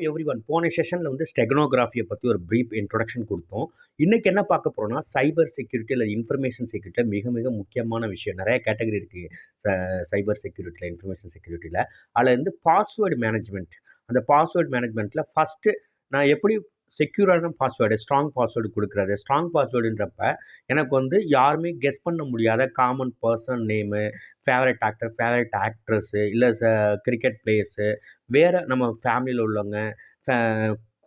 Everyone. போன செஷனில் வந்து ஸ்டெகனோகிராஃபியை பற்றி ஒரு ப்ரீஃப் இன்ட்ரொடக்ஷன் கொடுத்தோம். இன்றைக்கி என்ன பார்க்க போகிறோம்னா சைபர் செக்யூரிட்டி அல்லது இன்ஃபர்மேஷன் செக்யூரிட்டியில் மிக மிக முக்கியமான விஷயம். நிறைய கேட்டகரி இருக்குது சைபர் செக்யூரிட்டியில், இன்ஃபர்மேஷன் செக்யூரிட்டியில். அதில் வந்து பாஸ்வேர்டு மேனேஜ்மெண்ட். அந்த பாஸ்வேர்டு மேனேஜ்மெண்ட்டில் ஃபஸ்ட்டு நான் எப்படி செக்யூரான பாஸ்வேர்டு, ஸ்ட்ராங் பாஸ்வேர்டு கொடுக்குறது. ஸ்ட்ராங் பாஸ்வேர்டுன்றப்ப எனக்கு வந்து யாருமே கெஸ் பண்ண முடியாத common person name, favourite actor, favourite actress, இல்லை கிரிக்கெட் பிளேயர்ஸு, வேறு நம்ம ஃபேமிலியில் உள்ளவங்க, ஃபே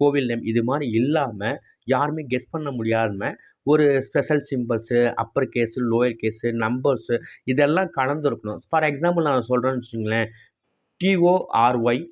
கோவில் நேம், இது மாதிரி இல்லாமல் யாருமே கெஸ் பண்ண முடியாமல் ஒரு special symbols, upper case, lower case, numbers இதெல்லாம் கலந்துருக்கணும். ஃபார் எக்ஸாம்பிள் நான் சொல்கிறேன்னு வச்சுக்கோங்களேன், டிஓஆர்ஒய்,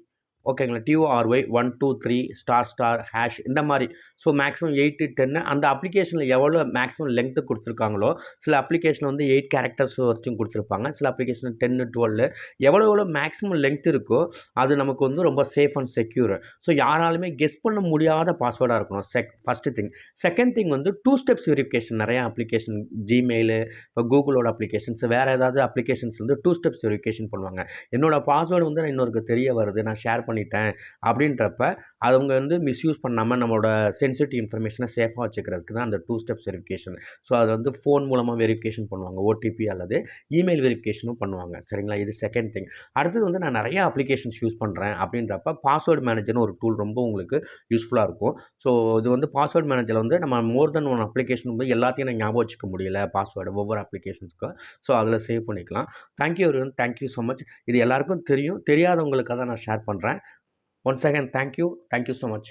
ஓகேங்களா, டிஓஆர்ஒய் 1 2 3 ஸ்டார் ஸ்டார் ஹேஷ் இந்த மாதிரி. ஸோ மேக்ஸிமம் 8 to 10 அந்த அப்ளிகேஷனில் எவ்வளோ மேக்ஸிமம் லென்த்து கொடுத்துருக்காங்களோ, சில அப்ளிகேஷன் வந்து 8 கேரக்டர்ஸ் வரைக்கும் கொடுத்துருப்பாங்க, சில அப்ளிகேஷன் 10 12 எவ்வளோ மேக்ஸிமம் லென்த் இருக்கோ அது நமக்கு வந்து ரொம்ப சேஃப் அண்ட் செக்யூர். ஸோ யாராலுமே கெஸ் பண்ண முடியாத பாஸ்வேர்டாக இருக்கணும். First thing. செகண்ட் திங் வந்து 2 ஸ்டெப்ஸ் வெரிஃபிகேஷன். நிறையா அப்ளிகேஷன், ஜிமெயிலு, இப்போ கூகுளோட அப்ளிகேஷன்ஸ், வேறு ஏதாவது அப்ளிகேஷன்ஸ் வந்து 2 ஸ்டெப்ஸ் வெரிஃபிகேஷன் பண்ணுவாங்க. என்னோடய பாஸ்வேர்டு வந்து நான் இன்னொருக்கு தெரிய வருது, நான் ஷேர் பண்ணிட்டேன் அப்படின்றப்ப அவங்க வந்து மிஸ்யூஸ் பண்ணாமல் நம்மளோட சென்சிட்டிவ் இன்ஃபர்மேஷனை சேஃபாக வச்சுக்கிறதுக்கு தான் அந்த 2 ஸ்டெப்ஸ் வெரிஃபிகேஷன். ஸோ அது வந்து ஃபோன் மூலமாக வெரிஃபிகேஷன் பண்ணுவாங்க, ஓடிபி அல்லது இமெயில் வெரிஃபிகேஷனும் பண்ணுவாங்க. சரிங்களா, இது செகண்ட் திங். அடுத்தது வந்து நான் நிறைய அப்ளிகேஷன்ஸ் யூஸ் பண்ணுறேன் அப்படின்றப்ப பாஸ்வேர்டு மேனேஜர்னு ஒரு டூல் ரொம்ப உங்களுக்கு யூஸ்ஃபுல்லாக இருக்கும். ஸோ இது வந்து பாஸ்வேர்டு மேனேஜரில் வந்து நம்ம மோர் தென் ஒன் அப்ளிகேஷன் வந்து எல்லாத்தையும் நான் ஞாபகம் வச்சுக்க முடியல பாஸ்வேர்டு ஒவ்வொரு அப்ளிகேஷன்ஸ்க்கும். ஸோ அதில் சேவ் பண்ணிக்கலாம். Thank you everyone, thank you so much. இது எல்லாருக்கும் தெரியும், தெரியாதவங்களுக்காக தான் நான் ஷேர் பண்ணுறேன். Once again thank you so much.